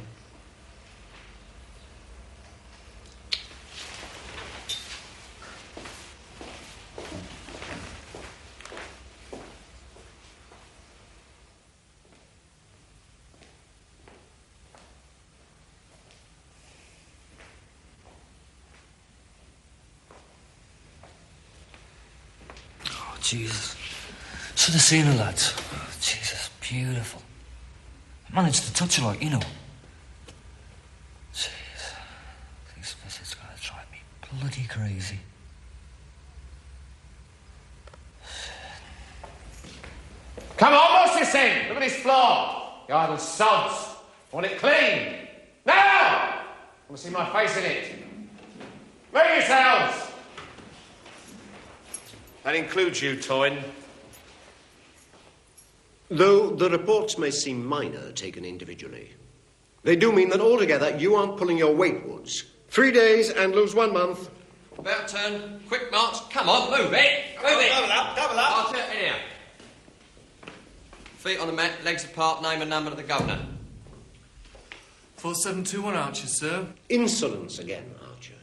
Jesus. Should have seen her, lads. Oh, Jesus, beautiful. Managed to touch her like, you know. Jeez. This visit's gonna drive me bloody crazy. Come on, what's this thing? Look at this floor. You idle sods. I want it clean. Now! I want to see my face in it. Move yourselves! That includes you, Toyn. Though the reports may seem minor taken individually, they do mean that altogether you aren't pulling your weight, Woods. 3 days and lose 1 month. About turn. Quick march. Come on, move it. Move it. Double up. Archer, in here. Feet on the mat, legs apart, name and number of the governor. 4721 Archer, sir. Insolence again, Archer.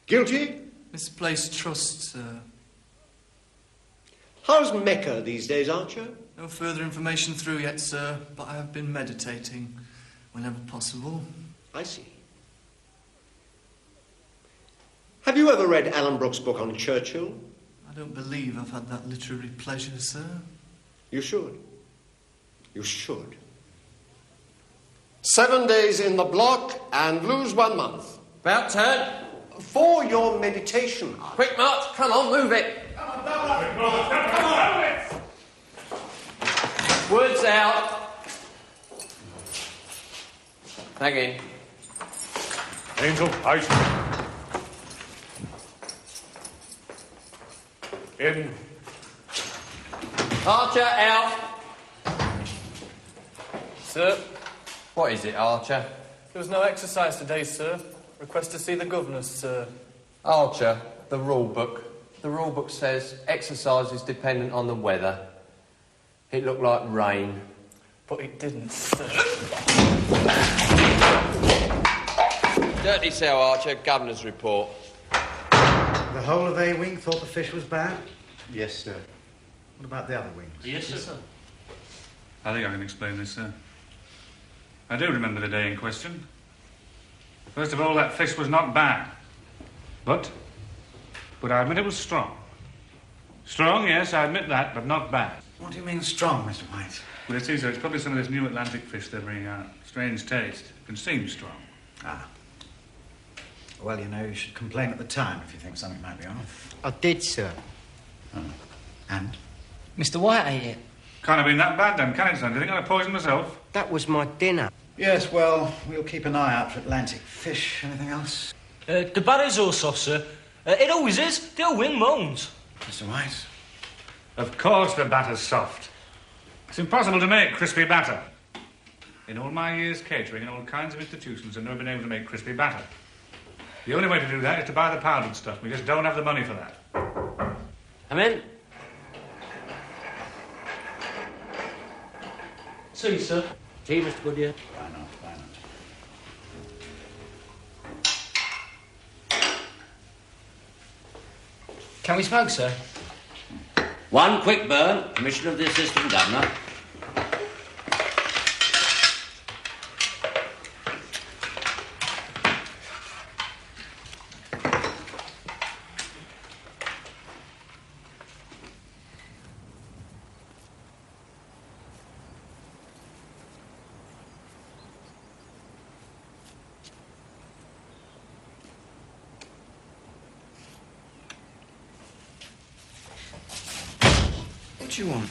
Guilty? Misplaced trust, sir. How's Mecca these days, Archer? No further information through yet, sir, but I have been meditating whenever possible. I see. Have you ever read Alan Brooke's book on Churchill? I don't believe I've had that literary pleasure, sir. You should. You should. 7 days in the block and lose 1 month. About turn. For your meditation. Quick march. Come on, move it. Woods out. Hang in. Angel, out. In. Archer, out. Sir. What is it, Archer? There was no exercise today, sir. Request to see the governor, sir. Archer, the rule book. The rule book says exercise is dependent on the weather. It looked like rain. But it didn't, sir. Dirty cell, Archer. Governor's report. The whole of A wing thought the fish was bad? Yes, sir. What about the other wings? Yes, sir. I think I can explain this, sir. I do remember the day in question. First of all, that fish was not bad. But I admit it was strong. Strong, yes, I admit that, but not bad. What do you mean strong, Mr. White? Well, you see, sir, it's probably some of this new Atlantic fish they're bringing out. Strange taste. It can seem strong. Ah. Well, you know, you should complain at the time if you think something might be off. I did, sir. Oh. And? Mr. White ate it. Can't have been that bad, then, can it, son? Do you think I'd poisoned myself? That was my dinner. Yes, well, we'll keep an eye out for Atlantic fish. Anything else? The batter's all soft, sir. It always is. The old wing moans. Mr. White? Of course the batter's soft. It's impossible to make crispy batter. In all my years catering in all kinds of institutions, I've never been able to make crispy batter. The only way to do that is to buy the powdered stuff. We just don't have the money for that. I'm in. See, sir. Tea, Mr. Goodyear. Why not? Why not? Can we smoke, sir? One quick burn. Permission of the Assistant Governor. What do you want?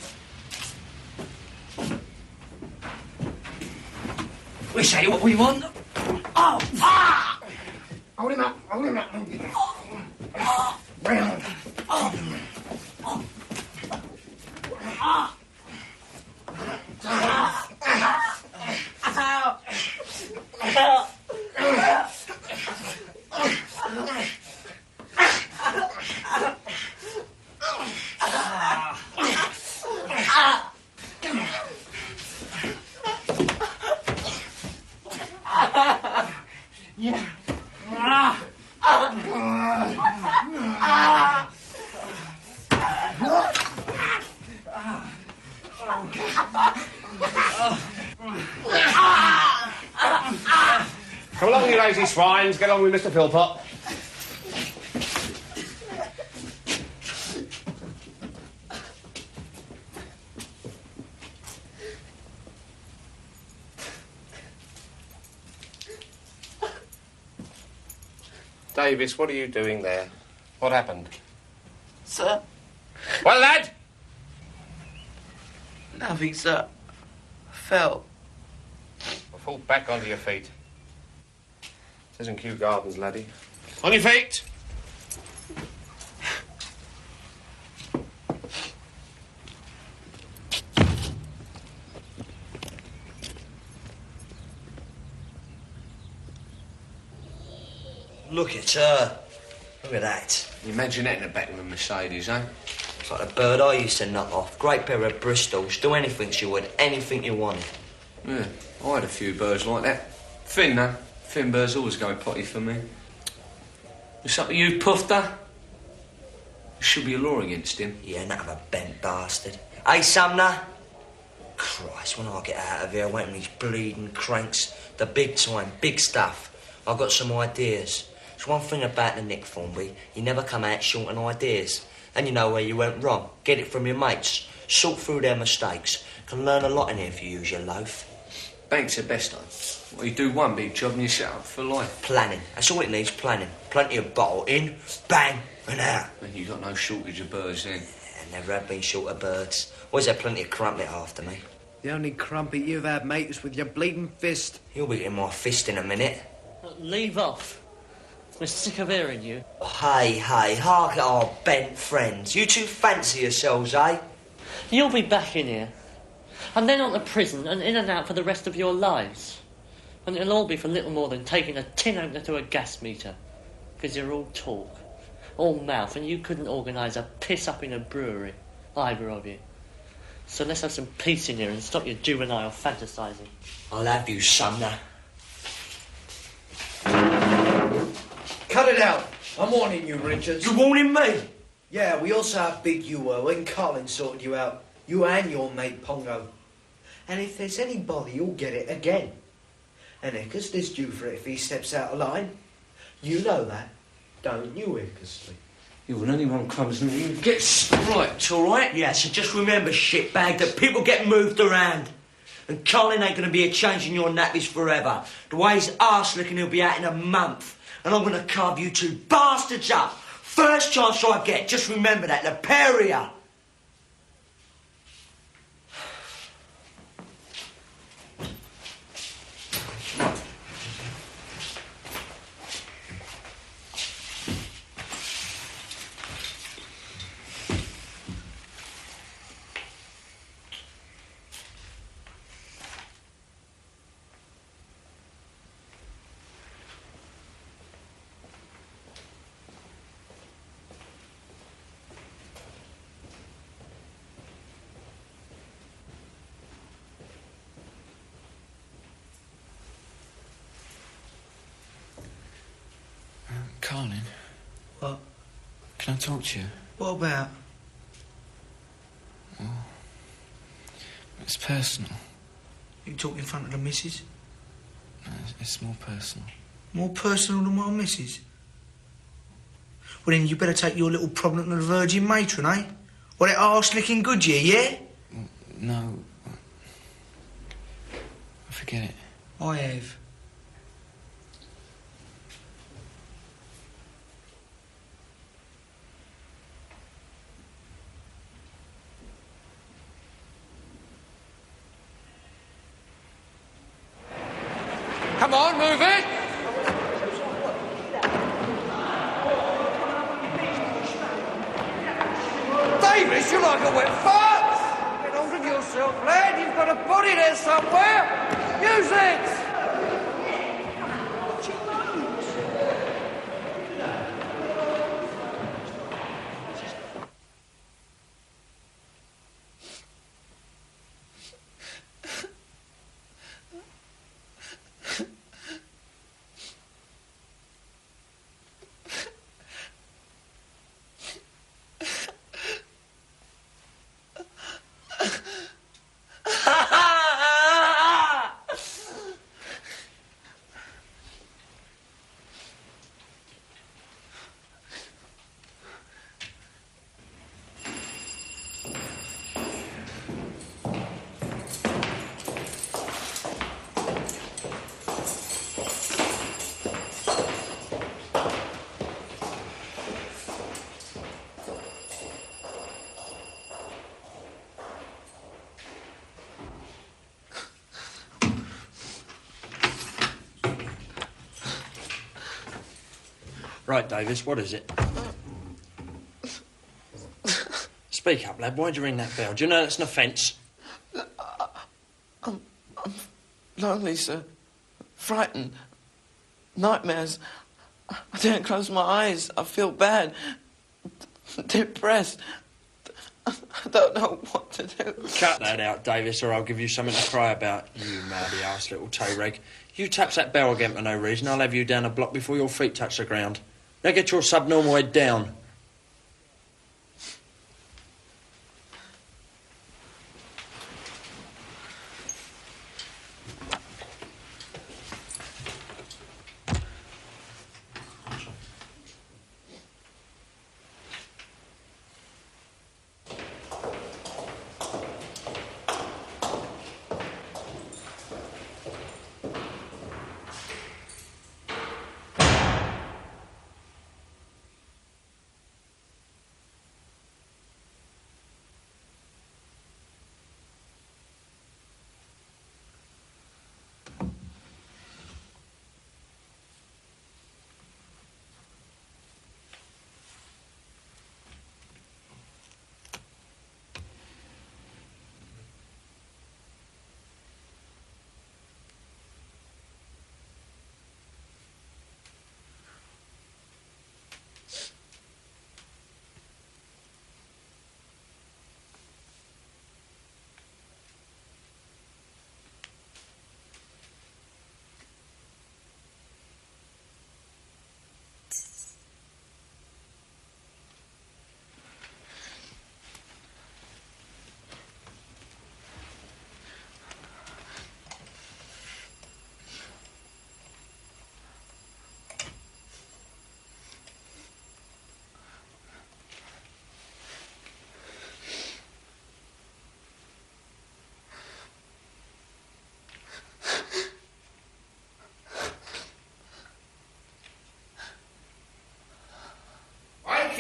We say what we want. Oh! Ah! Hold him up. Hold him up. Round. Yeah. Come along, you lazy swines. Get on with Mr. Philpott. Davis, what are you doing there? What happened? Sir? Well, lad! Nothing, sir. I fell. Well, fall back onto your feet. This isn't Kew Gardens, laddie. On your feet! Look at her. Look at that. Imagine that in the back of a Mercedes, eh? It's like a bird I used to knock off. Great pair of Bristols. Do anything she would. Anything you wanted. Yeah, I had a few birds like that. Finn, though. Finn birds always go potty for me. What's up with you, Pufter? There should be a law against him. Yeah, none of a bent bastard. Hey, Sumner. Christ, when I get out of here, I wait on these bleeding cranks. The big time, big stuff. I've got some ideas. There's one thing about the Nick Formby. You never come out short on ideas. And you know where you went wrong. Get it from your mates. Sort through their mistakes. Can learn a lot in here if you use your loaf. Bank's the best, though. Well, you do one big job and you set up for life. Planning. That's all it needs, planning. Plenty of bottle in, bang, and out. And you got no shortage of birds then. Yeah, never have been short of birds. Always had plenty of crumpet after me. The only crumpet you've had, mate, is with your bleeding fist. You'll be in my fist in a minute. Leave off. We're sick of hearing you. Hey, hark at our bent friends. You two fancy yourselves, eh? You'll be back in here. And then on to prison and in and out for the rest of your lives. And it'll all be for little more than taking a tin opener to a gas meter. Because you're all talk. All mouth, and you couldn't organise a piss up in a brewery. Either of you. So let's have some peace in here and stop your juvenile fantasising. I'll have you, Sumner. Cut it out. I'm warning you, Richards. You warning me? Yeah, we also have Big you were when Colin sorted you out. You and your mate Pongo. And if there's any bother, you'll get it again. And Eckersley's due for it if he steps out of line. You know that, don't you, Eckersley? You, when anyone comes and you get striped, all right? Yeah, so just remember, shitbag, that people get moved around. And Colin ain't going to be a changing your nappies forever. The way he's arse-licking, he'll be out in a month. And I'm going to carve you two bastards up. First chance I get, just remember that, the pair of you. Colin. What? Can I talk to you? What about? Well, it's personal. You talk in front of the missus? No, it's more personal. More personal than my missus? Well, then you better take your little problem to the Virgin Matron, eh? Or that arse-licking Goodyear, yeah? No. Forget it. I have. Come on, move it! Davis, you're like a wet fart! Get hold of yourself, lad. You've got a body there somewhere. Use it! Right, Davis, what is it? Speak up, lad. Why'd you ring that bell? Do you know that's an offence? I'm lonely, sir. Frightened. Nightmares. I don't close my eyes. I feel bad. Depressed. I don't know what to do. Cut that out, Davis, or I'll give you something to cry about, you mouthy-ass little toe-rag. You touch that bell again for no reason, I'll have you down a block before your feet touch the ground. Now get your subnormal head down.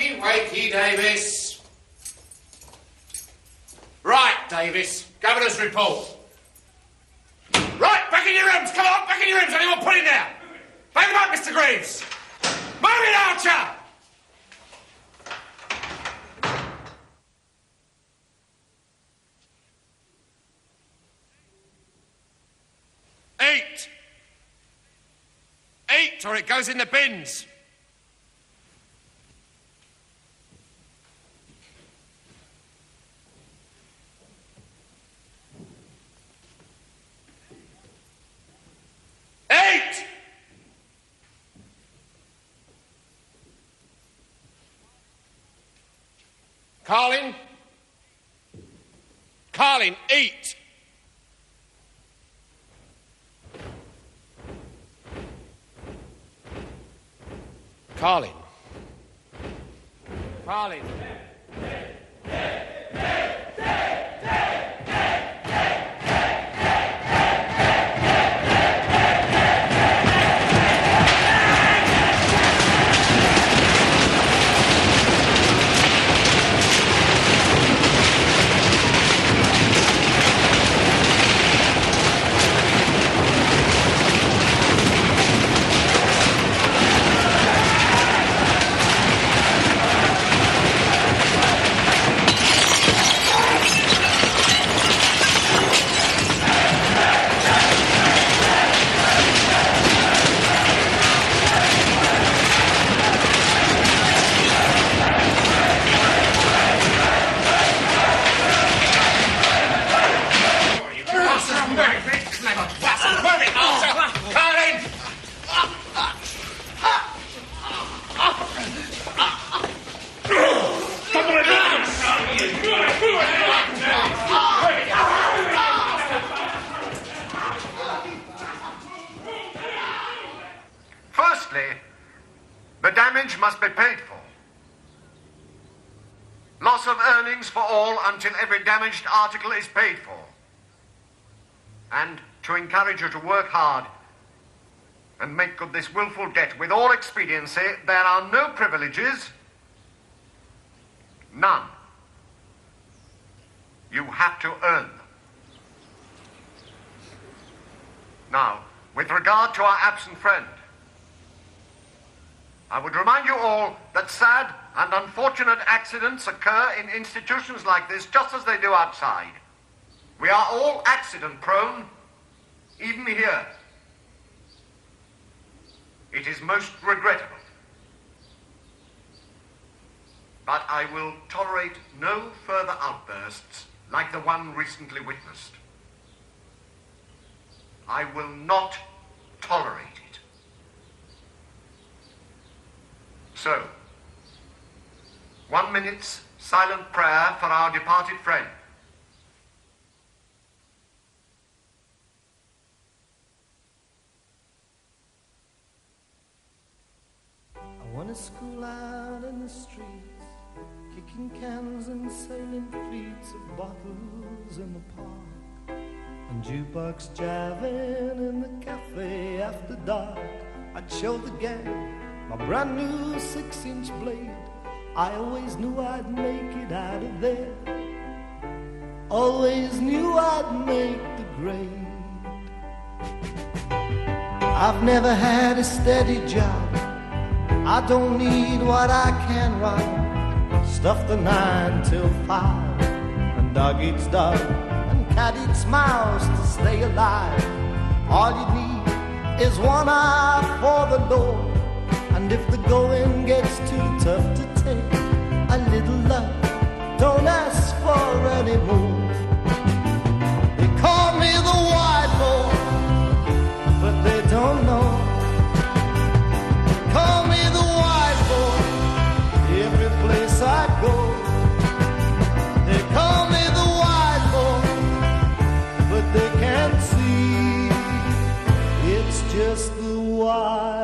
Wakey, Davis. Right, Davis. Governor's report. Right, back in your rooms. Come on, back in your rooms. Anyone put in there? Back him up, Mr. Greaves. Move it, Archer. Eat. Eat, or it goes in the bins. Eat! Carlin? Carlin, eat! Carlin. Carlin. Firstly, the damage must be paid for. Loss of earnings for all until every damaged article is paid for. And to encourage you to work hard and make good this willful debt with all expediency, there are no privileges. None. You have to earn them. Now, with regard to our absent friend, I would remind you all that sad and unfortunate accidents occur in institutions like this just as they do outside. We are all accident-prone, even here. It is most regrettable. But I will tolerate no further outbursts like the one recently witnessed. I will not tolerate it. So, 1 minute's silent prayer for our departed friend. I want to school out in the streets, kicking cans and sailing fleets of bottles in the park, and jukebox jiving in the cafe after dark. I'd show the gang my brand new 6-inch blade. I always knew I'd make it out of there. Always knew I'd make the grade. I've never had a steady job. I don't need what I can rob. Stuff the 9 till 5, and dog eats dog, and cat eats mouse to stay alive. All you need is one eye for the Lord, and if the going gets too tough to take, a little love, don't ask for any more. They call me the white boy, but they don't know. They call me the white boy, every place I go. They call me the white boy, but they can't see it's just the white